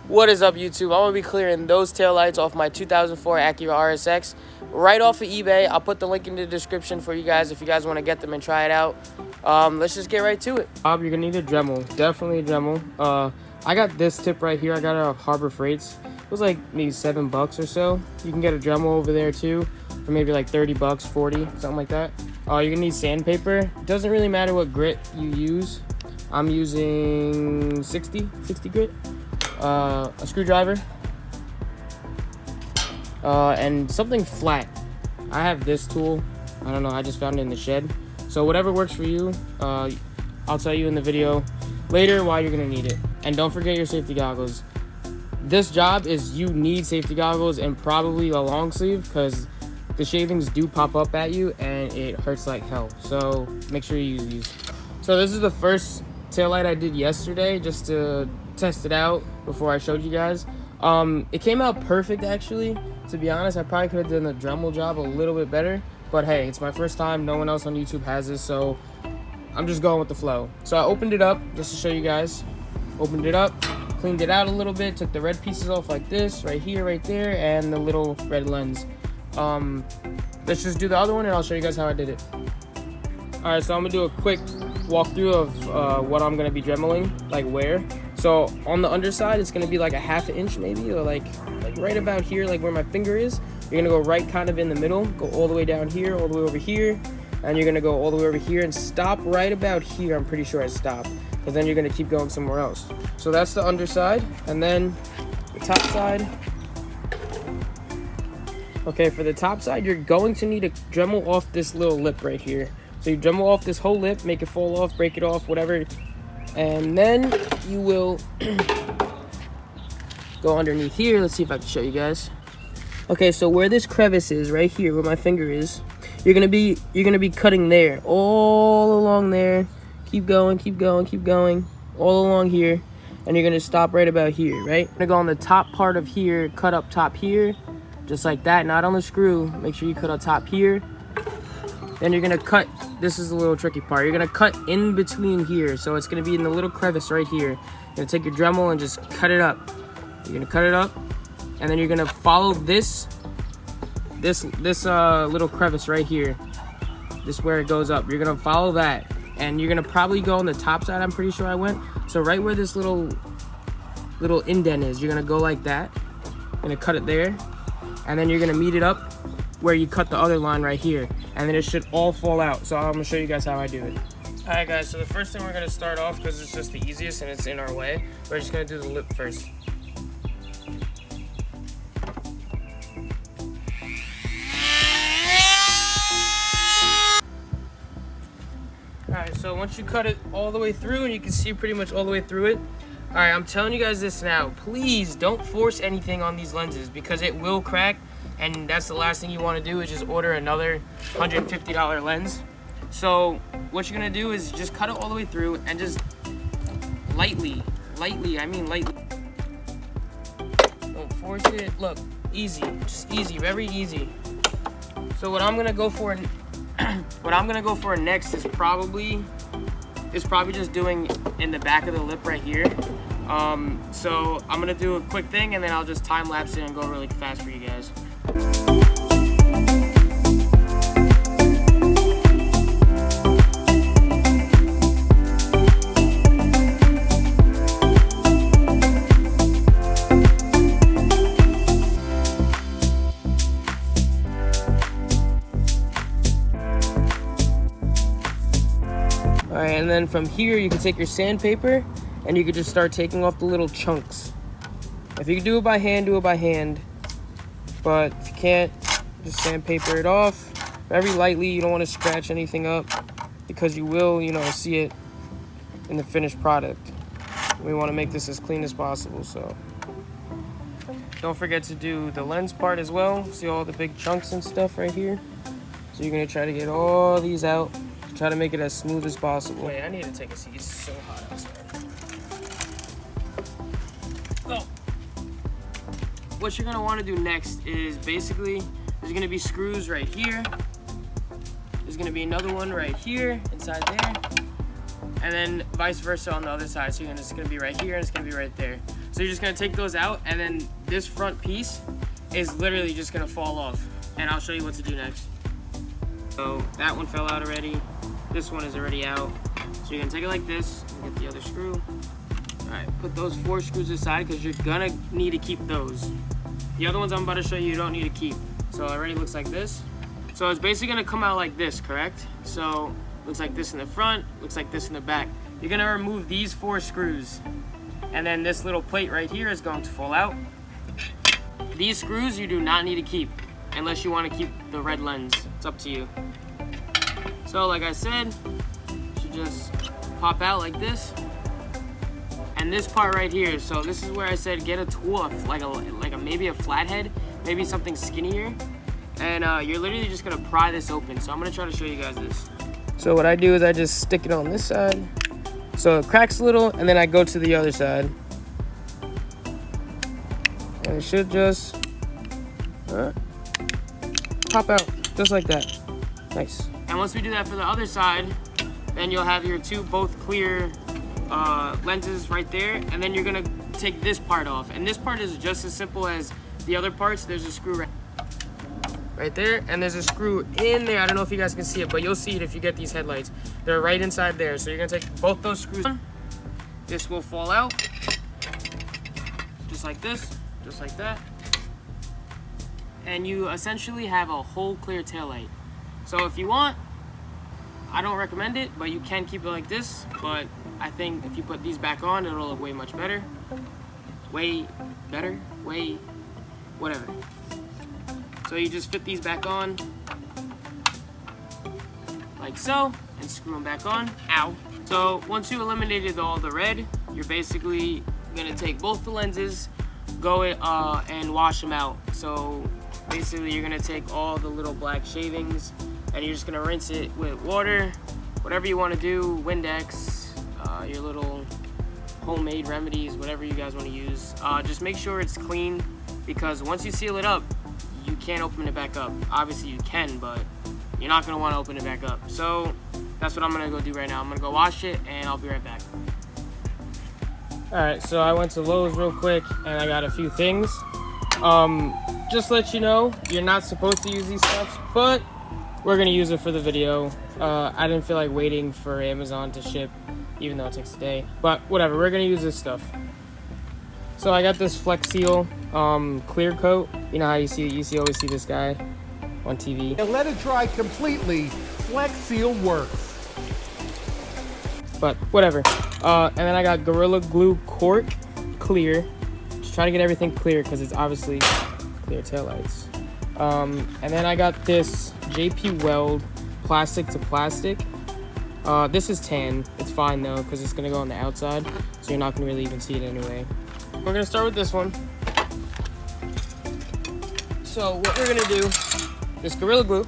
What is up, YouTube? I'm going to be clearing those taillights off my 2004 Acura Rsx right off of eBay. I'll put the link in the description for you guys if you guys want to get them and try it out. Let's just get right to it. You're going to need a Dremel. Definitely a Dremel. I got this tip right here. I got it off Harbor Freights. It was like maybe $7 or so. You can get a Dremel over there too for maybe like $30, 40, something like that. You're going to need sandpaper. It doesn't really matter what grit you use. I'm using 60 grit. A screwdriver, and something flat. I have this tool. I don't know, I just found it in the shed. So whatever works for you, I'll tell you in the video later why you're gonna need it. And don't forget your safety goggles. This job is, you need safety goggles and probably a long sleeve because the shavings do pop up at you and it hurts like hell. So make sure you use these. So this is the first taillight I did yesterday just to test it out before I showed you guys. It came out perfect actually. To be honest, I probably could have done the Dremel job a little bit better, but hey, it's my first time. No one else on YouTube has this, so I'm just going with the flow. So I opened it up just to show you guys. Opened it up, cleaned it out a little bit, took the red pieces off like this, right here, right there, and the little red lens. Let's just do the other one and I'll show you guys how I did it. Alright, so I'm gonna do a quick walkthrough of what I'm gonna be dremeling, like where. So on the underside, it's gonna be like a ½ inch maybe, or like right about here, like where my finger is. You're gonna go right kind of in the middle, go all the way down here, all the way over here, and you're gonna go all the way over here and stop right about here. I'm pretty sure I stopped, because then you're gonna keep going somewhere else. So that's the underside, and then the top side. Okay, for the top side, you're going to need to Dremel off this little lip right here. So you Dremel off this whole lip, make it fall off, break it off, whatever. And then you will go underneath here. Let's see if I can show you guys. Okay, so where this crevice is, right here, where my finger is, you're gonna be cutting there, all along there. Keep going, keep going, keep going, all along here. And you're gonna stop right about here, right? You're gonna go on the top part of here, cut up top here, just like that, not on the screw. Make sure you cut on top here. Then you're gonna cut, this is the little tricky part, you're gonna cut in between here. So it's gonna be in the little crevice right here. You're gonna take your Dremel and just cut it up. You're gonna cut it up, and then you're gonna follow this little crevice right here. This is where it goes up. You're gonna follow that, and you're gonna probably go on the top side, I'm pretty sure I went. So right where this little indent is, you're gonna go like that. You're gonna cut it there, and then you're gonna meet it up where you cut the other line right here, and then it should all fall out. So I'm gonna show you guys how I do it. All right guys, so the first thing we're gonna start off, because it's just the easiest and it's in our way, we're just gonna do the lip first. All right, so once you cut it all the way through, and you can see pretty much all the way through it. All right, I'm telling you guys this now, please don't force anything on these lenses because it will crack. And that's the last thing you want to do, is just order another $150 lens. So what you're gonna do is just cut it all the way through and just lightly, I mean lightly. Don't force it. Look, easy, just easy, very easy. So what I'm gonna go for, next is probably just doing in the back of the lip right here. So I'm gonna do a quick thing and then I'll just time lapse it and go really fast for you guys. All right, and then from here you can take your sandpaper and you can just start taking off the little chunks. If you can do it by hand, do it by hand. But if you can't, just sandpaper it off very lightly. You don't want to scratch anything up because you will, see it in the finished product. We want to make this as clean as possible, so. Don't forget to do the lens part as well. See all the big chunks and stuff right here? So you're going to try to get all these out. Try to make it as smooth as possible. Wait, I need to take a seat. It's so hot outside. Oh. What you're gonna want to do next is basically, there's gonna be screws right here. There's gonna be another one right here, inside there. And then vice versa on the other side. So it's gonna be right here and it's gonna be right there. So you're just gonna take those out, and then this front piece is literally just gonna fall off. And I'll show you what to do next. So that one fell out already. This one is already out. So you're gonna take it like this, and get the other screw. All right, put those 4 screws aside because you're gonna need to keep those. The other ones I'm about to show you don't need to keep. So it already looks like this. So it's basically gonna come out like this, correct? So looks like this in the front, looks like this in the back. You're gonna remove these 4 screws. And then this little plate right here is going to fall out. These screws you do not need to keep unless you want to keep the red lens. It's up to you. So like I said, you should just pop out like this. And this part right here, so this is where I said get a tool, like maybe a flathead, maybe something skinnier. And you're literally just gonna pry this open. So I'm gonna try to show you guys this. So what I do is I just stick it on this side. So it cracks a little, and then I go to the other side. And it should just pop out, just like that. Nice. And once we do that for the other side, then you'll have your both clear lenses right there. And then you're gonna take this part off. And this part is just as simple as the other parts. There's a screw right there, and there's a screw in there. I don't know if you guys can see it, but you'll see it if you get these headlights. They're right inside there. So you're gonna take both those screws. This will fall out, just like this, just like that. And you essentially have a whole clear taillight. So if you want, I don't recommend it, but you can keep it like this. But I think if you put these back on, it'll look way much better. Way better, way whatever. So you just fit these back on, like so, and screw them back on. Ow. So once you eliminated all the red, you're basically gonna take both the lenses, go and wash them out. So basically you're gonna take all the little black shavings, and you're just gonna rinse it with water, whatever you wanna do, Windex, your little homemade remedies, whatever you guys wanna use. Just make sure it's clean, because once you seal it up, you can't open it back up. Obviously you can, but you're not gonna wanna open it back up. So that's what I'm gonna go do right now. I'm gonna go wash it, and I'll be right back. All right, so I went to Lowe's real quick, and I got a few things. Just to let you know, you're not supposed to use these stuff, but we're gonna use it for the video. I didn't feel like waiting for Amazon to ship, even though it takes a day, but whatever, we're gonna use this stuff. So I got this Flex Seal clear coat. You know how you always see this guy on TV. And let it dry completely. Flex Seal works. But whatever. And then I got Gorilla Glue Cork Clear. Just try to get everything clear because it's obviously clear taillights. And then I got this JP Weld plastic to plastic. This is tan. It's fine though because it's gonna go on the outside, so you're not gonna really even see it anyway. We're gonna start with this one. So what we're gonna do, this Gorilla Glue,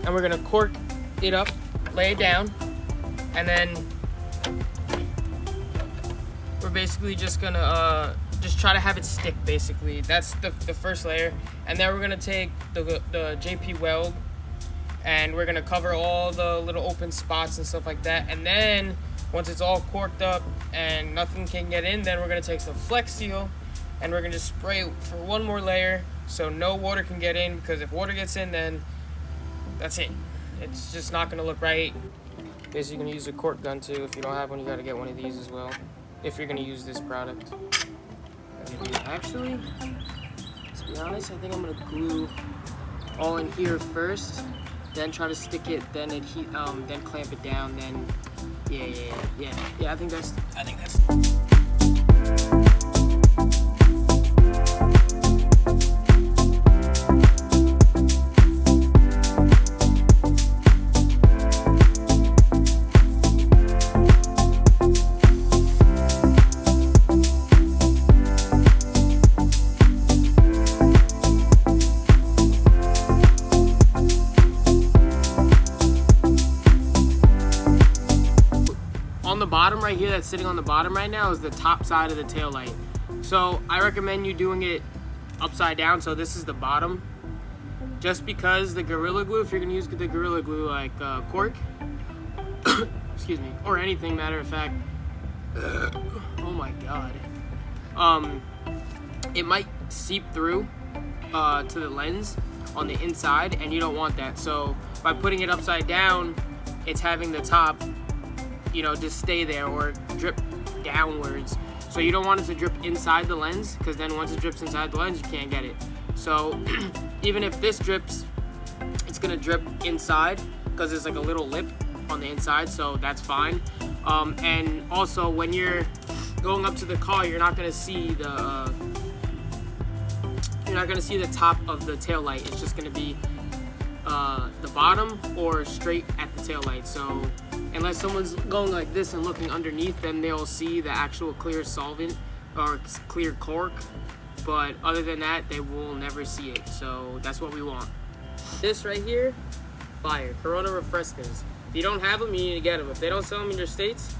and we're gonna cork it up, lay it down, and then we're basically just gonna just try to have it stick. Basically, that's the first layer, and then we're gonna take the JP Weld, and we're gonna cover all the little open spots and stuff like that, and then once it's all corked up and nothing can get in, then we're gonna take some Flex Seal and we're gonna just spray it for one more layer so no water can get in, because if water gets in, then that's it. It's just not gonna look right. Basically, you're gonna use a cork gun too. If you don't have one, you gotta get one of these as well, if you're gonna use this product. Actually, to be honest, I think I'm gonna glue all in here first, then try to stick it, then then clamp it down, then yeah. I think that's. On the bottom right here, that's sitting on the bottom right now, is the top side of the tail light. So I recommend you doing it upside down, so this is the bottom. Just because the Gorilla Glue, if you're gonna use the Gorilla Glue like cork, excuse me, or anything, matter of fact, oh my god. it might seep through to the lens on the inside, and you don't want that. So by putting it upside down, it's having the top, just stay there or drip downwards. So you don't want it to drip inside the lens, because then once it drips inside the lens, you can't get it. So even if this drips, it's gonna drip inside because there's like a little lip on the inside, so that's fine. And also when you're going up to the car, you're not gonna see the top of the tail light. It's just gonna be the bottom or straight at the tail light. So unless someone's going like this and looking underneath, then they'll see the actual clear solvent or clear cork. But other than that, they will never see it. So that's what we want. This right here, fire. Acura Rsx. If you don't have them, you need to get them. If they don't sell them in your states,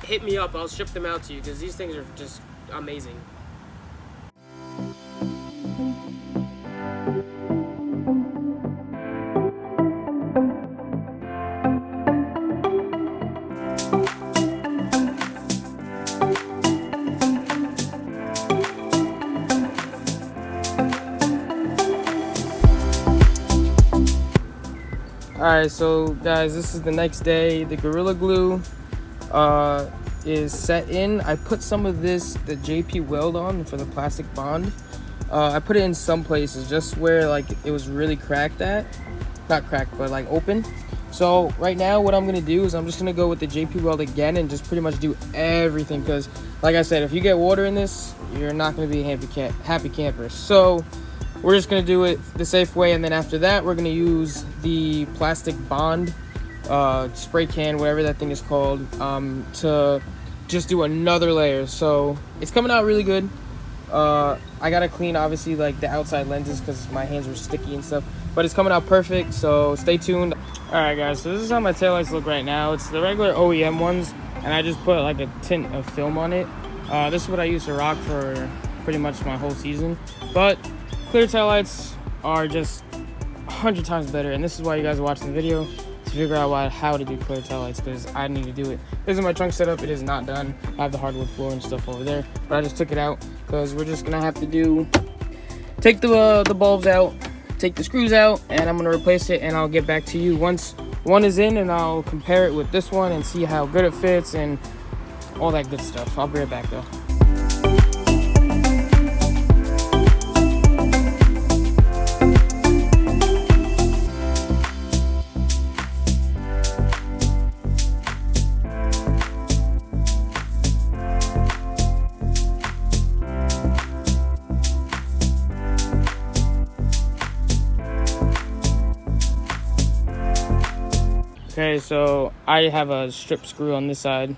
hit me up. I'll ship them out to you, because these things are just amazing. Alright, so guys, this is the next day. The Gorilla Glue is set in. I put some of the JP Weld on for the plastic bond. I put it in some places just where like it was really cracked at. Not cracked, but like open. So right now what I'm gonna do is I'm just gonna go with the JP Weld again and just pretty much do everything, because like I said, if you get water in this, you're not gonna be a happy camper. So we're just gonna do it the safe way, and then after that we're gonna use the plastic bond spray can, whatever that thing is called, to just do another layer. So it's coming out really good. I gotta clean obviously like the outside lenses because my hands were sticky and stuff, but it's coming out perfect, so stay tuned. All right guys, so this is how my taillights look right now. It's the regular OEM ones, and I just put like a tint of film on it. This is what I used to rock for pretty much my whole season, but clear taillights are just 100 times better, and this is why you guys are watching the video, to figure out how to do clear taillights, because I need to do it. This is my trunk setup. It is not done. I have the hardwood floor and stuff over there, but I just took it out because we're just gonna have to take the bulbs out, take the screws out, and I'm gonna replace it, and I'll get back to you once one is in, and I'll compare it with this one and see how good it fits and all that good stuff. I'll be right back though. Okay, so I have a strip screw on this side,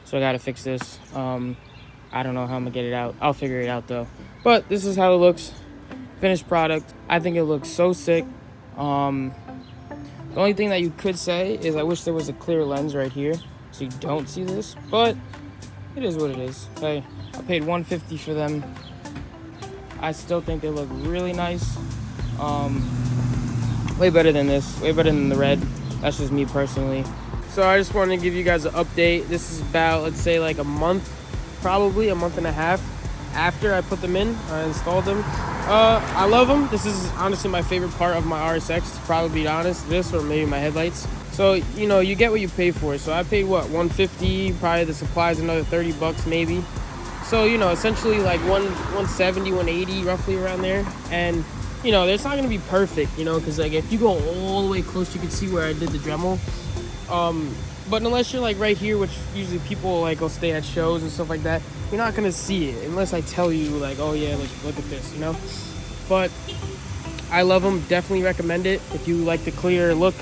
so I gotta fix this. I don't know how I'm gonna get it out. I'll figure it out though. But this is how it looks. Finished product. I think it looks so sick. The only thing that you could say is I wish there was a clear lens right here so you don't see this, but it is what it is. Okay, I paid $150 for them. I still think they look really nice. Way better than this, way better than the red. That's just me personally. So I just wanted to give you guys an update. This is about, let's say like a month, probably a month and a half after I put them in. I installed them. I love them. This is honestly my favorite part of my RSX, to probably be honest. This or maybe my headlights. So, you get what you pay for. So I paid what, $150, probably the supplies another $30 maybe. So, essentially like 170, 180, roughly around there. And it's not gonna be perfect, because like if you go all the way close, you can see where I did the Dremel. But unless you're like right here, which usually people like will stay at shows and stuff like that, you're not gonna see it unless I tell you like, oh yeah, look at this, But I love them. Definitely recommend it if you like the clear look.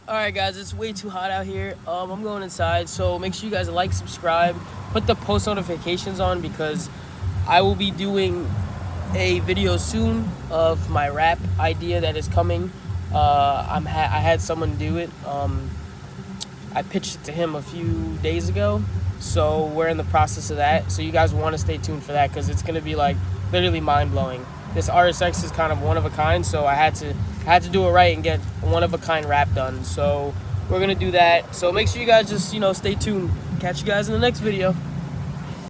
All right, guys, it's way too hot out here. I'm going inside, so make sure you guys like, subscribe, put the post notifications on, because I will be doing a video soon of my wrap idea that is coming. I had someone do it. I pitched it to him a few days ago, so we're in the process of that. So you guys want to stay tuned for that, because it's going to be like literally mind-blowing. This RSX is kind of one of a kind, so I had to do it right and get one of a kind wrap done. So we're going to do that. So make sure you guys just stay tuned. Catch you guys in the next video.